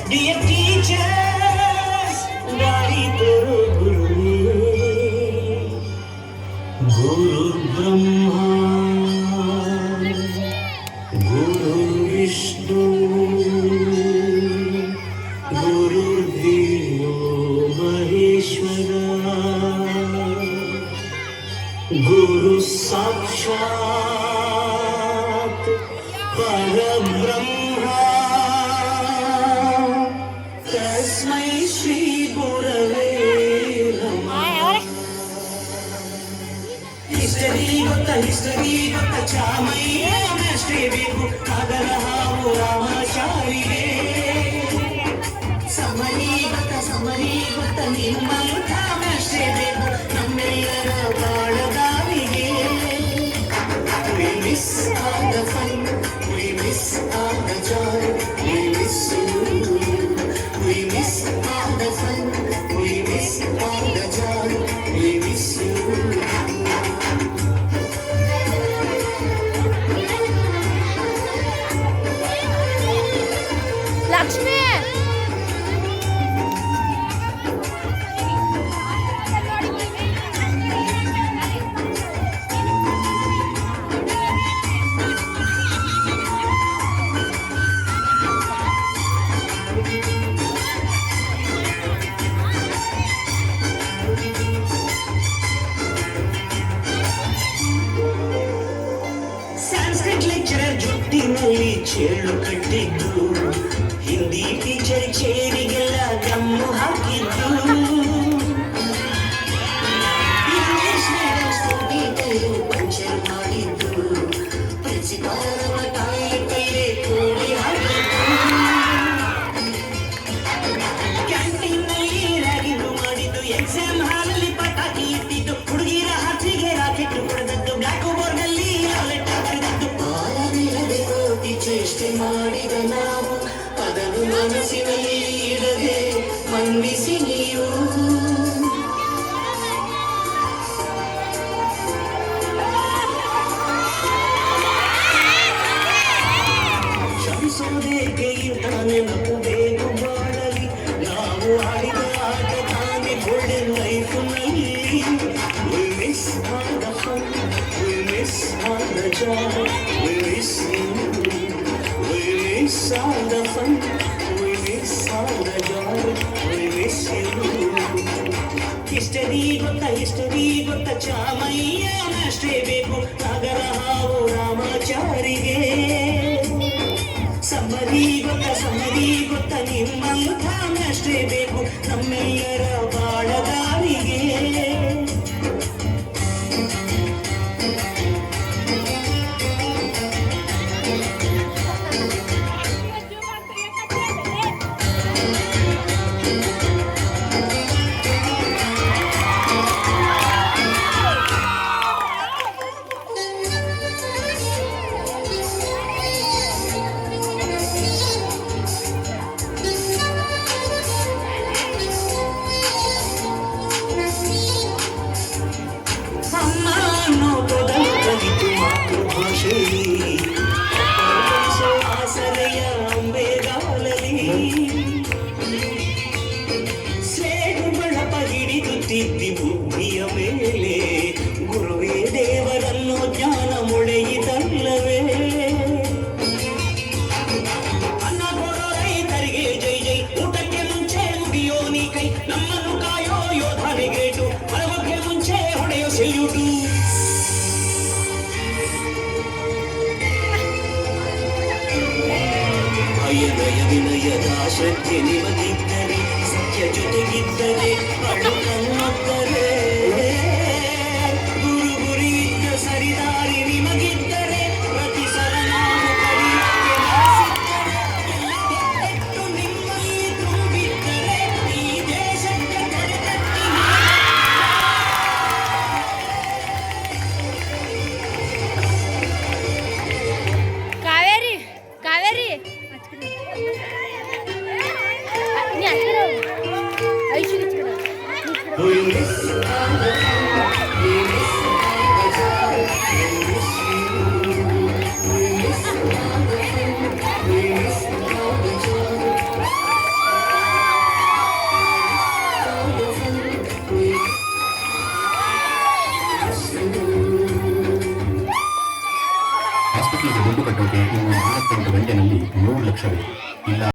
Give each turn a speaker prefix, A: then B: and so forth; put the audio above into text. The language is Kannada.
A: dear teachers, Dari Guru Guru Brahma, Guru Vishnu, Guru Deva Maheshwara, Guru Sakshat Parabrahma, Tasmai Shri Gurave Namaha. History gotta chamaiya mastery ಬೇಕು ಆಗರಹಾವು ರಾಮಚಾರಿಗೆ ಸಮರಿ ಗೊತ್ತ ನಿಮ್ಮಂಥ ಮಾಸ್ಟರಿ ಬೇಕು ನಮ್ಮೆಲ್ಲರ ಬಾಳದಾರಿಗೆ. We miss all the fun, we miss all the joy, we miss you. We miss all the fun, we miss all the joy, we miss you.
B: Lakshmi
A: Sanskrit lecturer ಜುಟ್ಟಿನಲ್ಲಿ ಚೇಳು ಕಟ್ಟಿದ್ದು, ಹಿಂದಿ ಟೀಚರ್ ಚೇರಿಗೆಲ್ಲ ಗಮ್ಮು ಹಾಕಿದ್ದು, ಇಂಗ್ಲಿಷ್ ಮೀಡಿಯಂ ಸ್ಕೂಟಿಗಳು ಪಂಚರ್ ಮಾಡಿದ್ದು, ಪ್ರಿನ್ಸಿಪಾಲರ ತಾಯಿಗೆ ಕೂಡಿ ಹಾಕಿದ್ದು, ಕ್ಯಾಂಟೀನ್ನಲ್ಲಿ ರಾಗಿದ್ದು ಮಾಡಿದ್ದು, ಎಕ್ಸಾಮ್ ಹಾಲಲ್ಲಿ ಪಟಾಕಿ ಇಟ್ಟಿದ್ದು, ಹುಡುಗಿರ ಹಾಸಿಗೆ ರಾಕೆಟ್ ಹೊಡೆದದ್ದು, ಬ್ಲಾಕ್ ಬೋರ್ಡ್ ನಲ್ಲಿ ಲೆಟರ್ ಬರೆದದ್ದು, ಆರದಿರದೆ ಕೋಟಿ ಚೇಷ್ಟೆ ಮಾಡಿದ ನಾವು ಅದನ್ನು ಮನಸ್ಸಿನಲ್ಲಿ ಇಡದೆ ಮಂಡಿಸಿ ನೀವು. ಶ್ರಮಿಸೋದೇಕೆ ಇಂಥ ನೆನಪು ಬೇಕು ಬಾಳಲಿ, ನಾವು ಆಡಿದ ಆಟ ತಾನೇ golden ಲೈಫ್ನಲ್ಲಿ. We miss all the fun, we miss all the joy, we miss you. We miss all the fun, we miss all the joy, we miss you. History ಗೊತ್ತ ಚಾಮಯ್ಯ ಮಾಸ್ಟ್ರೇ ಬೇಕು ಆಗರಹಾವು ರಾಮಾಚಾರಿಗೆ. ಸಮರಿ ಗೊತ್ತ ನಿಮ್ಮಂಥ ಮಾಸ್ಟ್ರೇ ಬೇಕು ನಮ್ಮೆಲ್ಲರ ಬಾಳದಾರಿಗೆ. ಅಮ್ಮ ಅನ್ನೋ ಪದ ಕಲಿತು ಮಾತೃಭಾಷೆ, ಆಸರೆಯ ಅಂಬೆಗಾಲಲಿ ಸೇಡು ಬಳಪ ಹಿಡಿದುತ್ತಿದ್ದಿ ಭೂಮಿಯ ಮೇಲೆ, ಗುರುವೇ ದೇವರನ್ನು ಜ್ಞಾನ ಮೊಳೆಯಿತಲ್ಲವೇ. ಅನ್ನ ಕೊಡೋ ರೈತರಿಗೆ ಜೈ ಜೈ, ಊಟಕ್ಕೆ ಮುಂಚೆ ಮುಗಿಯೋ ನೀ ಕೈ, ನಮ್ಮನ್ನು ಕಾಯೋ ಯೋಧನೆ ಗ್ರೇಟು, ಮರವಕ್ಕೆ ಮುಂಚೆ ಹೊಡೆಯೋ ಸೆಲ್ಯೂಟು. ಭಯದ ವಿನಯದ ಶ್ರದ್ಧೆ ನಿಮಗಿದ್ದರೆ, ಸತ್ಯ ಜೊತೆಗಿದ್ದರೆ ಅಳು ಕಣ್ಣೊತ್ತರೆ, ಗುರಿ ಇದ್ದ ಸರಿದಾರಿ ನಿಮಗಿದ್ದರೆ, ಪ್ರತಿ ಸಲ ನಾವು ಕಡಿಯಕ್ಕೆ ನಾಸಿದ್ದರೆ, ಎಲ್ಲೆಟ್ಟು ನಿಮ್ಮಲ್ಲಿ ತುಂಬಿದ್ದರೆ, ಈ ದೇಶಕ್ಕೆ ತಡೆಗಟ್ಟಿ
B: Kaveri Kaveri
A: We miss all the fun, we miss all the joy, we miss you. We miss all the fun, we miss all the joy.
C: ಹಾಸ್ಪಿಟಲ್ಗೆ ದುಡ್ಡು ಕಟ್ಟೋಕೆ ಇನ್ನು 48 ಗಂಟೆನಲ್ಲಿ 3 ಲಕ್ಷ ಬೇಕು. ಇಲ್ಲ